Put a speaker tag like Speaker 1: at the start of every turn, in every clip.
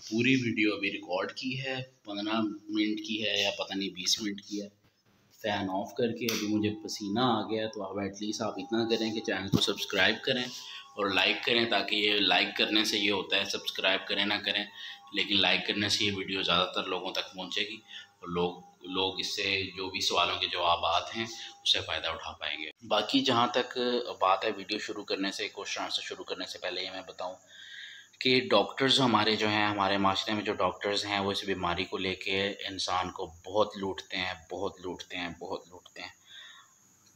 Speaker 1: पूरी वीडियो अभी रिकॉर्ड की है, 15 मिनट की है या पता नहीं 20 मिनट की है। फ़ैन ऑफ करके अभी मुझे पसीना आ गया, तो अब एटलीस्ट आप इतना करें कि चैनल को सब्सक्राइब करें और लाइक करें, ताकि ये लाइक करने से ये होता है, सब्सक्राइब करें ना करें लेकिन लाइक करने से ये वीडियो ज़्यादातर लोगों तक पहुँचेगी और लोग इससे जो भी सवालों के जवाब हैं उससे फ़ायदा उठा पाएंगे। बाकी जहाँ तक बात है वीडियो शुरू करने से, क्वेश्चन आंसर शुरू करने से पहले ये मैं बताऊँ कि डॉक्टर्स हमारे जो हैं, हमारे माशरे में जो डॉक्टर्स हैं वो इस बीमारी को लेके इंसान को बहुत लूटते हैं, बहुत लूटते हैं, बहुत लूटते हैं।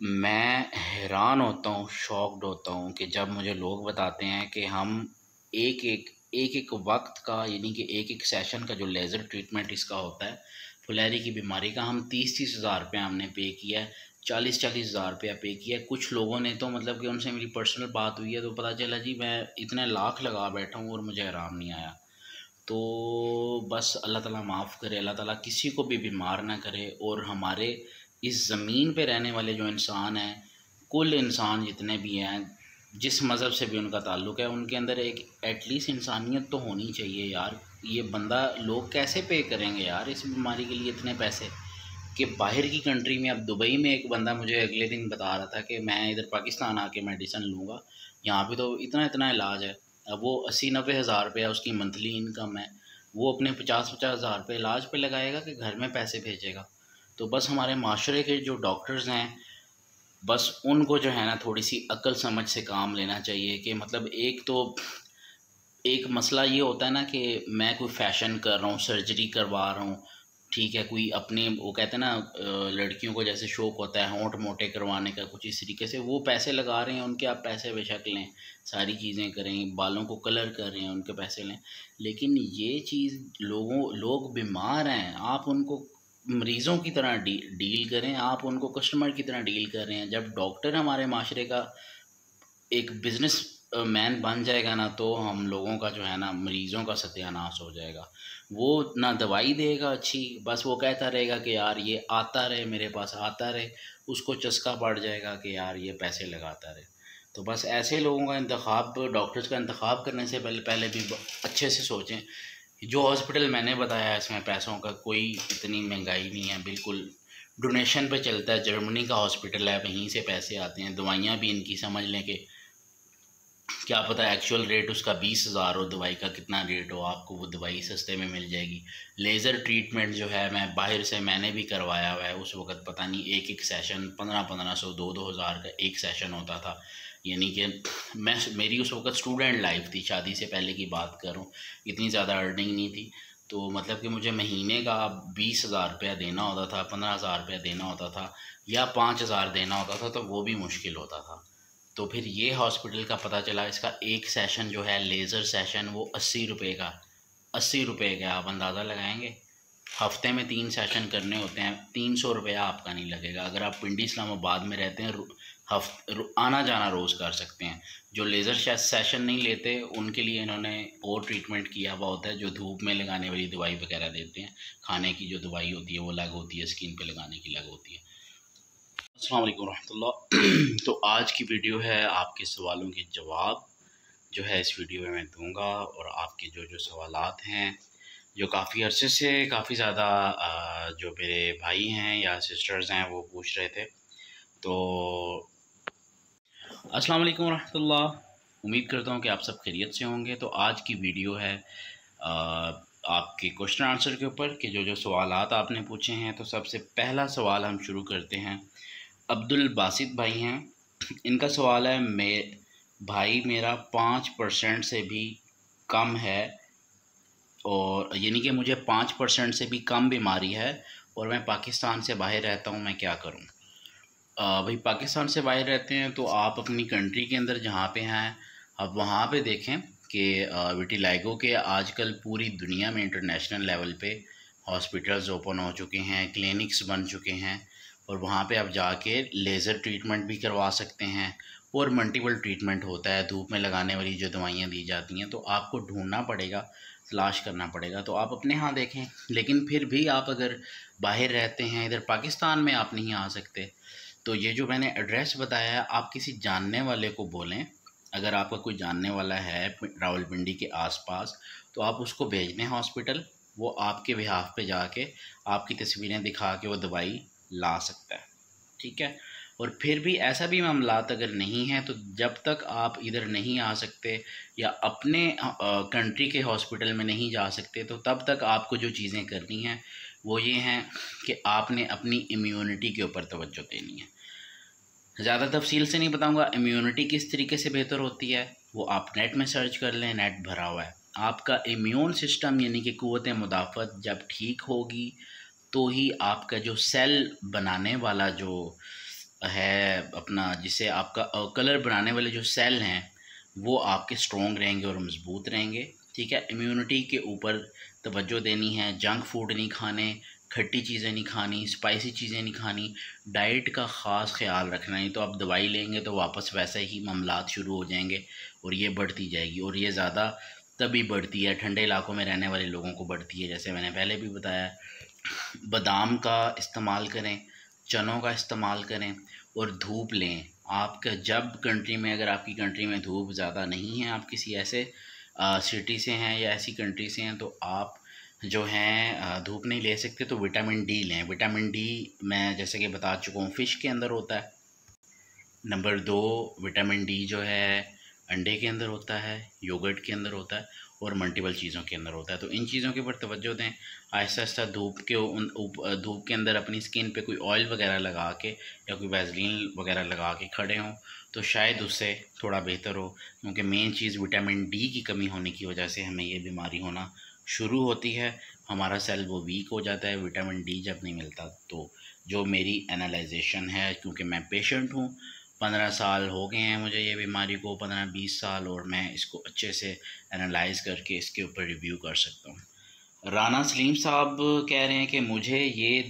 Speaker 1: मैं हैरान होता हूँ, शॉक्ड होता हूँ कि जब मुझे लोग बताते हैं कि हम एक वक्त का, यानी कि एक सेशन का जो लेज़र ट्रीटमेंट इसका होता है फुलैरी की बीमारी का, हम 30-30 हज़ार रुपया हमने पे किया है, 40-40 हज़ार रुपया पे किया है। कुछ लोगों ने तो मतलब कि उनसे मेरी पर्सनल बात हुई है तो पता चला जी मैं इतने लाख लगा बैठा हूँ और मुझे आराम नहीं आया। तो बस अल्लाह ताला माफ़ करे, अल्लाह ताला किसी को भी बीमार ना करे। और हमारे इस ज़मीन पे रहने वाले जो इंसान हैं, कुल इंसान जितने भी हैं, जिस मज़हब से भी उनका ताल्लुक़ है, उनके अंदर एक एटलीस्ट इंसानियत तो होनी चाहिए यार। ये बंदा लोग कैसे पे करेंगे यार इस बीमारी के लिए इतने पैसे, कि बाहर की कंट्री में। अब दुबई में एक बंदा मुझे अगले दिन बता रहा था कि मैं इधर पाकिस्तान आके मेडिसिन लूँगा, यहाँ पे तो इतना इतना इलाज है। अब वो 80-90 हज़ार रुपया उसकी मंथली इनकम है, वो अपने 50-50 हज़ार रुपये इलाज पे लगाएगा कि घर में पैसे भेजेगा। तो बस हमारे माशरे के जो डॉक्टर्स हैं, बस उनको जो है ना थोड़ी सी अक्ल समझ से काम लेना चाहिए। कि मतलब एक मसला ये होता है ना कि मैं कोई फ़ैशन कर रहा हूँ, सर्जरी करवा रहा हूँ, ठीक है, कोई अपने वो कहते हैं ना लड़कियों को जैसे शौक़ होता है होंठ मोटे करवाने का, कुछ इस तरीके से वो पैसे लगा रहे हैं उनके, आप पैसे बेशक लें, सारी चीज़ें करें, बालों को कलर कर रहे हैं उनके पैसे लें, लेकिन ये चीज़ लोग बीमार हैं, आप उनको मरीज़ों की तरह डील करें, आप उनको कस्टमर की तरह डील कर रहे हैं। जब डॉक्टर हमारे माशरे का एक बिज़नेस मैन बन जाएगा ना, तो हम लोगों का जो है ना, मरीज़ों का सत्यानाश हो जाएगा। वो ना दवाई देगा अच्छी, बस वो कहता रहेगा कि यार ये आता रहे, मेरे पास आता रहे, उसको चस्का पड़ जाएगा कि यार ये पैसे लगाता रहे। तो बस ऐसे लोगों का इंतखाब, डॉक्टर्स का इंतखाब करने से पहले भी अच्छे से सोचें। जो हॉस्पिटल मैंने बताया है इसमें पैसों का कोई इतनी महंगाई नहीं है, बिल्कुल डोनेशन पे चलता है। जर्मनी का हॉस्पिटल है, वहीं से पैसे आते हैं। दवाइयाँ भी इनकी समझ लें कि क्या पता एक्चुअल रेट उसका 20,000 हो, दवाई का कितना रेट हो, आपको वो दवाई सस्ते में मिल जाएगी। लेज़र ट्रीटमेंट जो है मैं बाहर से मैंने भी करवाया हुआ है, उस वक्त पता नहीं एक सेशन 1500-1500 2-2 हज़ार का एक सेशन होता था। यानी कि मेरी उस वक्त स्टूडेंट लाइफ थी, शादी से पहले की बात कर रहा हूँ, इतनी ज़्यादा अर्निंग नहीं थी। तो मतलब कि मुझे महीने का 20,000 रुपया देना होता था, 15,000 रुपया देना होता था, या 5,000 देना होता था, तो वो भी मुश्किल होता था। तो फिर ये हॉस्पिटल का पता चला, इसका एक सेशन जो है लेज़र सेशन वो 80 रुपये का, 80 रुपये का। आप अंदाज़ा लगाएंगे, हफ्ते में 3 सेशन करने होते हैं, 300 रुपया आपका नहीं लगेगा। अगर आप पिंडी इस्लामाबाद में रहते हैं, आना जाना रोज़ कर सकते हैं। जो लेज़र सेशन नहीं लेते उनके लिए इन्होंने और ट्रीटमेंट किया हुआ होता है, जो धूप में लगाने वाली दवाई वगैरह देते हैं। खाने की जो दवाई होती है वो अलग होती है, स्किन पे लगाने की अलग होती है। अस्सलाम वालेकुम रहमतुल्लाह। तो आज की वीडियो है आपके सवालों के जवाब जो है इस वीडियो में मैं दूंगा। और आपके जो सवालात हैं, जो काफ़ी अरसे से काफ़ी ज़्यादा जो मेरे भाई हैं या सिस्टर्स हैं वो पूछ रहे थे। तो अस्सलाम वालेकुम रहमतुल्लाह, उम्मीद करता हूँ कि आप सब खैरियत से होंगे। तो आज की वीडियो है आपके क्वेश्चन आंसर के ऊपर कि जो सवालात आपने पूछे हैं। तो सबसे पहला सवाल हम शुरू करते हैं। अब्दुल बासित भाई हैं, इनका सवाल है, भाई मेरा 5% से भी कम है, और यानी कि मुझे 5% से भी कम बीमारी है और मैं पाकिस्तान से बाहर रहता हूँ, मैं क्या करूँ? भाई पाकिस्तान से बाहर रहते हैं तो आप अपनी कंट्री के अंदर जहाँ पे हैं, अब वहाँ पे देखें कि विटिलाइगो के आजकल पूरी दुनिया में इंटरनेशनल लेवल पे हॉस्पिटल्स ओपन हो चुके हैं, क्लिनिक्स बन चुके हैं, और वहाँ पे आप जाके लेज़र ट्रीटमेंट भी करवा सकते हैं। और मल्टीपल ट्रीटमेंट होता है, धूप में लगाने वाली जो दवाइयाँ दी जाती हैं, तो आपको ढूंढना पड़ेगा, तलाश करना पड़ेगा। तो आप अपने यहाँ देखें, लेकिन फिर भी आप अगर बाहर रहते हैं, इधर पाकिस्तान में आप नहीं आ सकते, तो ये जो मैंने एड्रेस बताया है, आप किसी जानने वाले को बोलें। अगर आपका कोई जानने वाला है रावलपिंडी के आसपास, तो आप उसको भेज दें हॉस्पिटल, वो आपके बिहाफ पे जाके आपकी तस्वीरें दिखा के वो दवाई ला सकता है, ठीक है। और फिर भी ऐसा भी मामलात अगर नहीं है तो जब तक आप इधर नहीं आ सकते या अपने कंट्री के हॉस्पिटल में नहीं जा सकते, तो तब तक आपको जो चीज़ें करनी हैं वो ये हैं कि आपने अपनी इम्यूनिटी के ऊपर तवज्जो देनी है। ज़्यादा तफसील से नहीं बताऊंगा इम्यूनिटी किस तरीके से बेहतर होती है, वो आप नेट में सर्च कर लें, नेट भरा हुआ है। आपका इम्यून सिस्टम यानी कि क़ुव्वत मुदाफ़त जब ठीक होगी तो ही आपका जो सेल बनाने वाला जो है अपना, जिसे आपका कलर बनाने वाले जो सेल हैं वो आपके स्ट्रॉन्ग रहेंगे और मज़बूत रहेंगे, ठीक है। इम्यूनिटी के ऊपर तवज्जो देनी है, जंक फूड नहीं खाने, खट्टी चीज़ें नहीं खानी, स्पाइसी चीज़ें नहीं खानी, डाइट का ख़ास ख्याल रखना। नहीं तो आप दवाई लेंगे तो वापस वैसे ही मामलात शुरू हो जाएंगे और ये बढ़ती जाएगी। और ये ज़्यादा तभी बढ़ती है ठंडे इलाकों में रहने वाले लोगों को बढ़ती है, जैसे मैंने पहले भी बताया। बादाम का इस्तेमाल करें, चनों का इस्तेमाल करें और धूप लें। आपका जब कंट्री में, अगर आपकी कंट्री में धूप ज़्यादा नहीं है, आप किसी ऐसे सिटी से हैं या ऐसी कंट्री से हैं, तो आप जो हैं धूप नहीं ले सकते तो विटामिन डी लें। विटामिन डी मैं जैसे कि बता चुका हूँ फ़िश के अंदर होता है। नंबर 2, विटामिन डी जो है अंडे के अंदर होता है, योगर्ट के अंदर होता है और मल्टीपल चीज़ों के अंदर होता है। तो इन चीज़ों के ऊपर तवज्जो दें। आहिस्ता आहिस्ता धूप के अंदर अपनी स्किन पे कोई ऑयल वगैरह लगा के या कोई वैसलीन वगैरह लगा के खड़े हों तो शायद उससे थोड़ा बेहतर हो, क्योंकि मेन चीज़ विटामिन डी की कमी होने की वजह से हमें ये बीमारी होना शुरू होती है। हमारा सेल वो वीक हो जाता है विटामिन डी जब नहीं मिलता। तो जो मेरी एनालाइजेशन है, क्योंकि मैं पेशेंट हूँ, 15 साल हो गए हैं मुझे ये बीमारी को, 15-20 साल, और मैं इसको अच्छे से एनालाइज करके इसके ऊपर रिव्यू कर सकता हूँ। राना सलीम साहब कह रहे हैं कि मुझे ये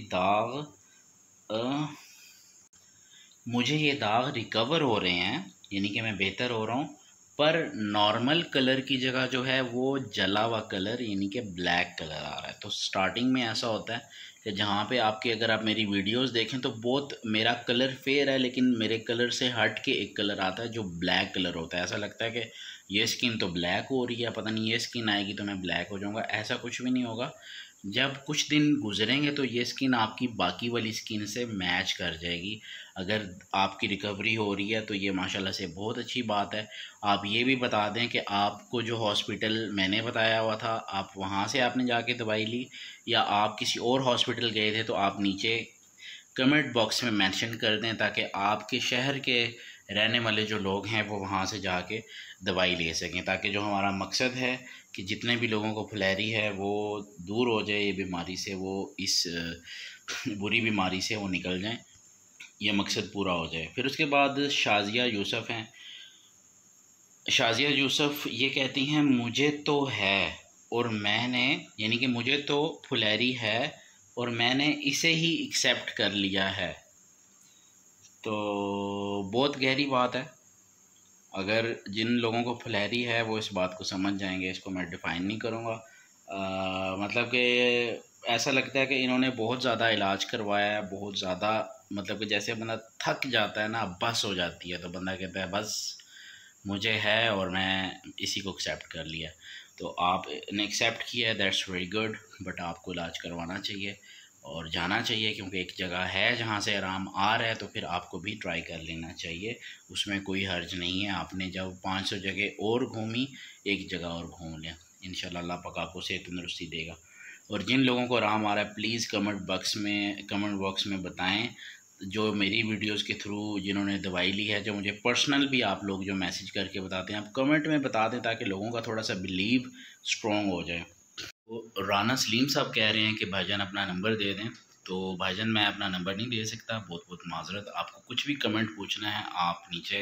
Speaker 1: दाग रिकवर हो रहे हैं, यानी कि मैं बेहतर हो रहा हूँ, पर नॉर्मल कलर की जगह जो है वो जला हुआ कलर यानी कि ब्लैक कलर आ रहा है। तो स्टार्टिंग में ऐसा होता है कि जहाँ पे आपके, अगर आप मेरी वीडियोस देखें तो बहुत मेरा कलर फेयर है, लेकिन मेरे कलर से हट के एक कलर आता है जो ब्लैक कलर होता है। ऐसा लगता है कि ये स्किन तो ब्लैक हो रही है, पता नहीं ये स्किन आएगी तो मैं ब्लैक हो जाऊँगा। ऐसा कुछ भी नहीं होगा। जब कुछ दिन गुजरेंगे तो ये स्किन आपकी बाकी वाली स्किन से मैच कर जाएगी। अगर आपकी रिकवरी हो रही है तो ये माशाल्लाह से बहुत अच्छी बात है। आप ये भी बता दें कि आपको जो हॉस्पिटल मैंने बताया हुआ था, आप वहाँ से आपने जाके दवाई ली या आप किसी और हॉस्पिटल गए थे, तो आप नीचे कमेंट बॉक्स में मेंशन कर दें ताकि आपके शहर के रहने वाले जो लोग हैं वो वहाँ से जाके दवाई ले सकें, ताकि जो हमारा मकसद है कि जितने भी लोगों को फुलेरी है वो दूर हो जाए, ये बीमारी से, वो इस बुरी बीमारी से वो निकल जाएं, ये मकसद पूरा हो जाए। फिर उसके बाद शाजिया यूसुफ हैं। शाजिया यूसुफ ये कहती हैं मुझे तो है और मैंने, यानी कि मुझे तो फुलेरी है और मैंने इसे ही एक्सेप्ट कर लिया है। तो बहुत गहरी बात है। अगर जिन लोगों को फुलेरी है वो इस बात को समझ जाएंगे, इसको मैं डिफ़ाइन नहीं करूँगा। मतलब कि ऐसा लगता है कि इन्होंने बहुत ज़्यादा इलाज करवाया है, बहुत ज़्यादा, मतलब कि जैसे बंदा थक जाता है ना, बस हो जाती है, तो बंदा कहता है बस मुझे है और मैं इसी को एक्सेप्ट कर लिया। तो आपने एक्सेप्ट किया है, दैट्स वेरी गुड, बट आपको इलाज करवाना चाहिए और जाना चाहिए, क्योंकि एक जगह है जहाँ से आराम आ रहा है तो फिर आपको भी ट्राई कर लेना चाहिए, उसमें कोई हर्ज नहीं है। आपने जब 500 जगह और घूमी, एक जगह और घूम लें, इंशाल्लाह अल्लाह पाक आपको सेहत तंदुरुस्ती देगा। और जिन लोगों को आराम आ रहा है प्लीज़ कमेंट बॉक्स में बताएं, जो मेरी वीडियोस के थ्रू जिन्होंने दवाई ली है, जो मुझे पर्सनल भी आप लोग जो मैसेज करके बताते हैं, आप कमेंट में बता दें ताकि लोगों का थोड़ा सा बिलीव स्ट्रॉन्ग हो जाए। तो राना सलीम साहब कह रहे हैं कि भाईजान अपना नंबर दे दें। तो भाईजान मैं अपना नंबर नहीं दे सकता, बहुत बहुत माजरत। आपको कुछ भी कमेंट पूछना है आप नीचे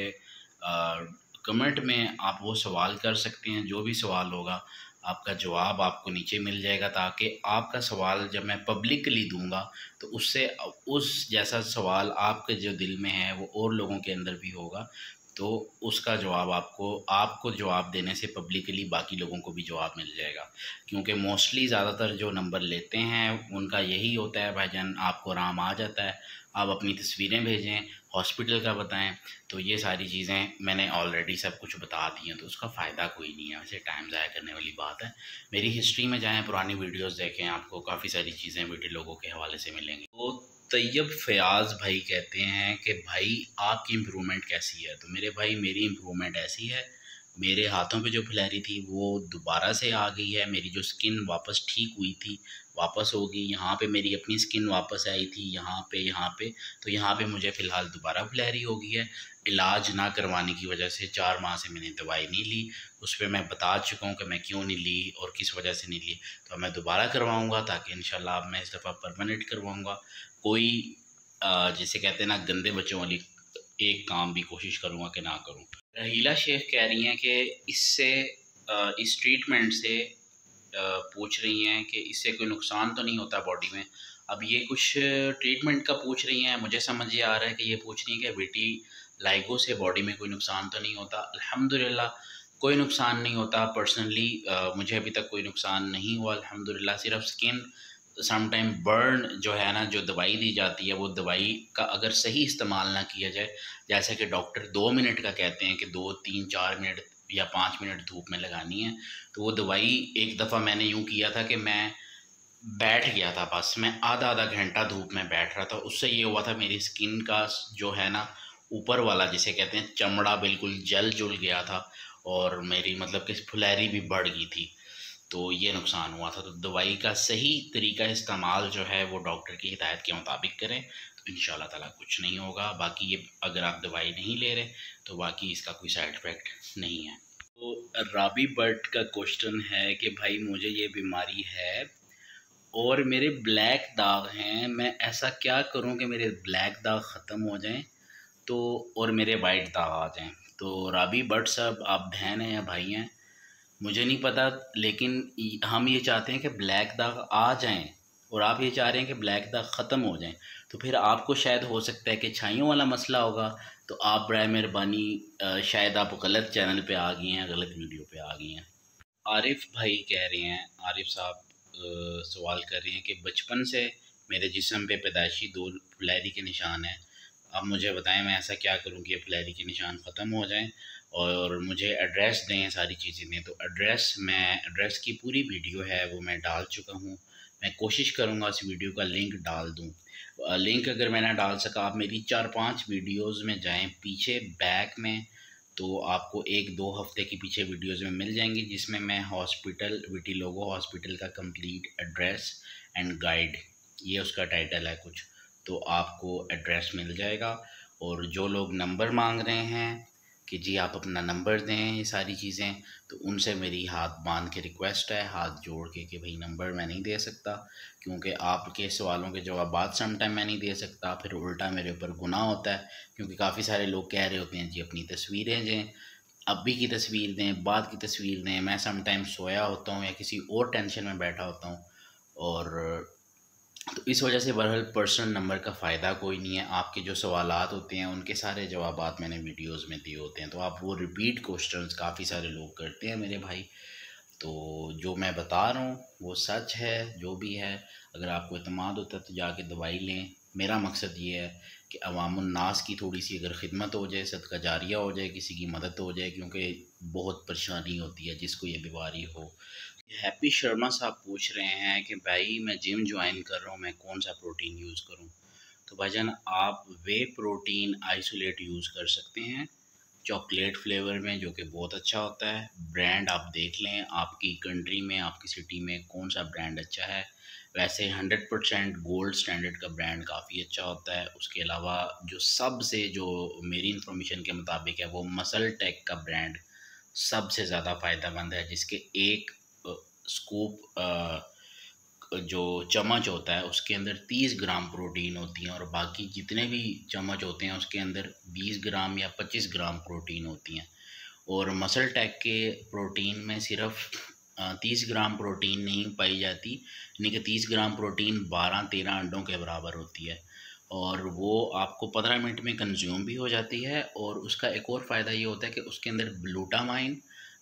Speaker 1: कमेंट में आप वो सवाल कर सकते हैं, जो भी सवाल होगा आपका जवाब आपको नीचे मिल जाएगा, ताकि आपका सवाल जब मैं पब्लिकली दूंगा तो उससे उस जैसा सवाल आपके जो दिल में है वो और लोगों के अंदर भी होगा, तो उसका जवाब आपको जवाब देने से पब्लिकली बाकी लोगों को भी जवाब मिल जाएगा। क्योंकि मोस्टली ज़्यादातर जो नंबर लेते हैं उनका यही होता है भाईजान, आपको आराम आ जाता है, आप अपनी तस्वीरें भेजें, हॉस्पिटल का बताएं। तो ये सारी चीज़ें मैंने ऑलरेडी सब कुछ बता दी हैं, तो उसका फ़ायदा कोई नहीं है, वैसे टाइम ज़ाया करने वाली बात है। मेरी हिस्ट्री में जाएँ, पुरानी वीडियोज़ देखें, आपको काफ़ी सारी चीज़ें वीडियो लोगों के हवाले से मिलेंगी। तो तैयब फयाज़ भाई कहते हैं कि भाई आपकी इम्प्रूवमेंट कैसी है? तो मेरे भाई मेरी इम्प्रूवमेंट ऐसी है, मेरे हाथों पे जो फिलहरी थी वो दोबारा से आ गई है, मेरी जो स्किन वापस ठीक हुई थी वापस हो गई, यहाँ पे मेरी अपनी स्किन वापस आई थी, यहाँ पे तो यहाँ पे मुझे फ़िलहाल दोबारा फिलहरी हो गई है। इलाज ना करवाने की वजह से 4 माह से मैंने दवाई नहीं ली, उस पर मैं बता चुका हूँ कि मैं क्यों नहीं ली और किस वजह से नहीं ली। तो मैं दोबारा करवाऊँगा, ताकि इंशाल्लाह अब मैं इस दफ़ा परमानेंट करवाऊँगा। कोई जिसे कहते हैं ना गंदे बच्चों वाली एक काम भी कोशिश करूँगा कि ना करूँ। रहीला शेख कह रही हैं कि इससे इस ट्रीटमेंट से पूछ रही हैं कि इससे कोई नुकसान तो नहीं होता बॉडी में। अब ये कुछ ट्रीटमेंट का पूछ रही हैं, मुझे समझ ये आ रहा है कि ये पूछ रही हैं कि विटिलाइगो से बॉडी में कोई नुकसान तो नहीं होता। अल्हम्दुलिल्लाह कोई नुकसान नहीं होता। पर्सनली मुझे अभी तक कोई नुकसान नहीं हुआ अल्हम्दुलिल्लाह। सिर्फ स्किन सम टाइम बर्न जो है ना, जो दवाई दी जाती है वो दवाई का अगर सही इस्तेमाल ना किया जाए, जैसे कि डॉक्टर 2 मिनट का कहते हैं कि 2, 3, 4 मिनट या 5 मिनट धूप में लगानी है, तो वो दवाई एक दफ़ा मैंने यूँ किया था कि मैं बैठ गया था, बस मैं आधा घंटा धूप में बैठ रहा था। उससे ये हुआ था, मेरी स्किन का जो है ना ऊपर वाला जिसे कहते हैं चमड़ा बिल्कुल जल जुल गया था, और मेरी मतलब कि फुलैरी भी बढ़ गई थी। तो ये नुकसान हुआ था। तो दवाई का सही तरीका इस्तेमाल जो है वो डॉक्टर की हिदायत के मुताबिक करें, तो इंशाल्लाह ताला कुछ नहीं होगा। बाकी ये अगर आप दवाई नहीं ले रहे तो बाकी इसका कोई साइड इफ़ेक्ट नहीं है। तो राबी बर्ड का क्वेश्चन है कि भाई मुझे ये बीमारी है और मेरे ब्लैक दाग हैं, मैं ऐसा क्या करूं कि मेरे ब्लैक दाग ख़त्म हो जाएं तो और मेरे वाइट दाग आ जाएं। तो राबी बर्ड साहब, आप बहन हैं या भाई हैं मुझे नहीं पता, लेकिन हम ये चाहते हैं कि ब्लैक दाग आ जाएं और आप ये चाह रहे हैं कि ब्लैक दाग ख़त्म हो जाएं। तो फिर आपको शायद हो सकता है कि छाइयों वाला मसला होगा। तो आप बराए मेहरबानी शायद आप गलत चैनल पे आ गए हैं, गलत वीडियो पे आ गए हैं। आरिफ भाई कह रहे हैं, आरिफ साहब सवाल कर रहे हैं कि बचपन से मेरे जिस्म पे पैदाइशी 2 फिलहरी के निशान हैं। अब मुझे बताएं मैं ऐसा क्या करूं कि ये फिलहरी के निशान ख़त्म हो जाएं, और मुझे एड्रेस दें, सारी चीज़ें दें। तो एड्रेस की पूरी वीडियो है वो मैं डाल चुका हूँ। मैं कोशिश करूँगा उस वीडियो का लिंक डाल दूँ। लिंक अगर मैं ना डाल सका, आप मेरी 4-5 वीडियोज़ में जाएँ पीछे बैक में, तो आपको 1-2 हफ़्ते के पीछे वीडियोज़ में मिल जाएंगी, जिसमें मैं हॉस्पिटल विटिलोगो हॉस्पिटल का कंप्लीट एड्रेस एंड गाइड, ये उसका टाइटल है कुछ, तो आपको एड्रेस मिल जाएगा। और जो लोग नंबर मांग रहे हैं कि जी आप अपना नंबर दें, ये सारी चीज़ें, तो उनसे मेरी हाथ बांध के रिक्वेस्ट है, हाथ जोड़ के, कि भाई नंबर मैं नहीं दे सकता, क्योंकि आपके सवालों के जवाब बाद सम टाइम मैं नहीं दे सकता, फिर उल्टा मेरे ऊपर गुनाह होता है। क्योंकि काफ़ी सारे लोग कह रहे होते हैं जी अपनी तस्वीरें दें, अभी की तस्वीर दें, बाद की तस्वीर दें। मैं सम टाइम सोया होता हूँ या किसी और टेंशन में बैठा होता हूँ, और तो इस वजह से बहरहाल पर्सनल नंबर का फ़ायदा कोई नहीं है। आपके जो सवालात होते हैं उनके सारे जवाबात मैंने वीडियोस में दिए होते हैं, तो आप वो रिपीट क्वेश्चंस काफ़ी सारे लोग करते हैं मेरे भाई। तो जो मैं बता रहा हूँ वो सच है, जो भी है। अगर आपको इत्मीनान होता है तो जाके दवाई लें। मेरा मकसद ये है कि अवामुन्नास की थोड़ी सी अगर खिदमत हो जाए, सदका जारिया हो जाए, किसी की मदद हो जाए, क्योंकि बहुत परेशानी होती है जिसको ये बीमारी हो। हैप्पी शर्मा साहब पूछ रहे हैं कि भाई मैं जिम ज्वाइन कर रहा हूँ, मैं कौन सा प्रोटीन यूज़ करूँ? तो भाईजान आप वे प्रोटीन आइसोलेट यूज़ कर सकते हैं चॉकलेट फ्लेवर में, जो कि बहुत अच्छा होता है। ब्रांड आप देख लें आपकी कंट्री में, आपकी सिटी में कौन सा ब्रांड अच्छा है। वैसे 100% गोल्ड स्टैंडर्ड का ब्रांड काफ़ी अच्छा होता है। उसके अलावा जो मेरी इंफॉर्मेशन के मुताबिक है, वो मसल टेक का ब्रांड सबसे ज़्यादा फ़ायदेमंद है, जिसके एक स्कूप जो चम्मच होता है उसके अंदर 30 ग्राम प्रोटीन होती है, और बाकी जितने भी चम्मच होते हैं उसके अंदर 20 ग्राम या 25 ग्राम प्रोटीन होती हैं। और मसल टेक के प्रोटीन में सिर्फ 30 ग्राम प्रोटीन नहीं पाई जाती, यानी कि 30 ग्राम प्रोटीन 12-13 अंडों के बराबर होती है, और वो आपको 15 मिनट में कंज्यूम भी हो जाती है। और उसका एक और फ़ायदा ये होता है कि उसके अंदर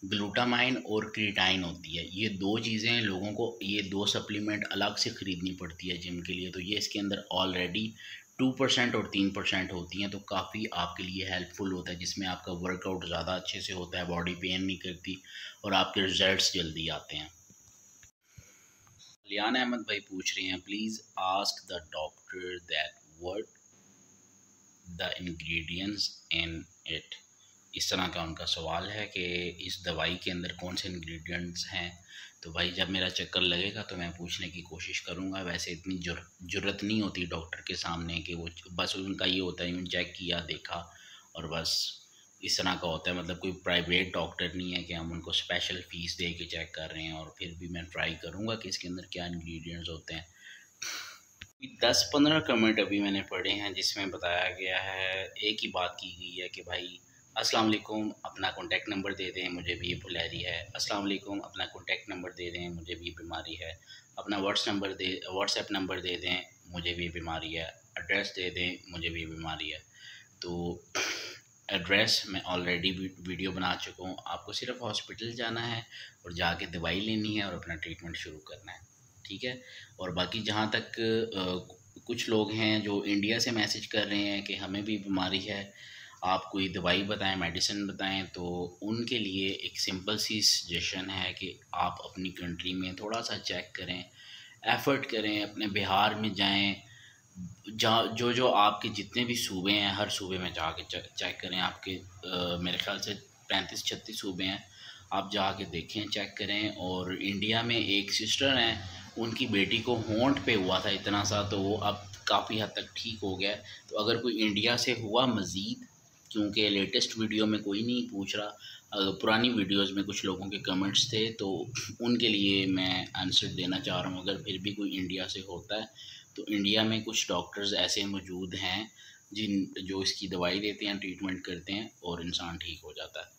Speaker 1: ग्लूटामाइन और क्रिएटाइन होती है। ये 2 चीज़ें लोगों को, ये 2 सप्लीमेंट अलग से ख़रीदनी पड़ती है जिम के लिए, तो ये इसके अंदर ऑलरेडी 2% और 3% होती हैं, तो काफ़ी आपके लिए हेल्पफुल होता है, जिसमें आपका वर्कआउट ज़्यादा अच्छे से होता है, बॉडी पेन नहीं करती और आपके रिजल्ट्स जल्दी आते हैं। लियान अहमद भाई पूछ रहे हैं, please ask the doctor that what the ingredients in it. इस तरह का उनका सवाल है कि इस दवाई के अंदर कौन से इंग्रेडिएंट्स हैं। तो भाई जब मेरा चक्कर लगेगा तो मैं पूछने की कोशिश करूँगा। वैसे इतनी जुर्रत नहीं होती डॉक्टर के सामने कि वो बस उनका ये होता है यूँ चेक किया देखा और बस इस तरह का होता है। मतलब कोई प्राइवेट डॉक्टर नहीं है कि हम उनको स्पेशल फ़ीस दे के चेक कर रहे हैं। और फिर भी मैं ट्राई करूँगा कि इसके अंदर क्या इंग्रेडिएंट्स होते हैं। 10-15 कमेंट अभी मैंने पढ़े हैं जिसमें बताया गया है, एक ही बात की गई है कि भाई अस्सलाम वालेकुम अपना कॉन्टैक्ट नंबर दे दें, मुझे भी ये बुलहरी है। अस्सलाम वालेकुम अपना कॉन्टैक्ट नंबर दे दें, मुझे भी बीमारी है। अपना व्हाट्सएप नंबर दे दें, मुझे भी बीमारी है। एड्रेस दे दें, मुझे भी बीमारी है। तो एड्रेस मैं ऑलरेडी वीडियो बना चुका हूँ। आपको सिर्फ हॉस्पिटल जाना है और जाके दवाई लेनी है और अपना ट्रीटमेंट शुरू करना है, ठीक है। और बाकी जहाँ तक कुछ लोग हैं जो इंडिया से मैसेज कर रहे हैं कि हमें भी बीमारी है, आप कोई दवाई बताएं, मेडिसिन बताएं, तो उनके लिए एक सिंपल सी सजेशन है कि आप अपनी कंट्री में थोड़ा सा चेक करें, एफ़र्ट करें, अपने बिहार में जाएं, जहाँ जो आपके जितने भी सूबे हैं हर सूबे में जाके चेक करें। आपके मेरे ख़्याल से 35-36 सूबे हैं, आप जाके देखें, चेक करें। और इंडिया में एक सिस्टर हैं, उनकी बेटी को होंठ पे हुआ था इतना सा, तो वो अब काफ़ी हद तक ठीक हो गया है। तो अगर कोई इंडिया से हुआ मज़ीद, क्योंकि लेटेस्ट वीडियो में कोई नहीं पूछ रहा, पुरानी वीडियोस में कुछ लोगों के कमेंट्स थे तो उनके लिए मैं आंसर देना चाह रहा हूँ। अगर फिर भी कोई इंडिया से होता है तो इंडिया में कुछ डॉक्टर्स ऐसे मौजूद हैं जो इसकी दवाई देते हैं, ट्रीटमेंट करते हैं और इंसान ठीक हो जाता है।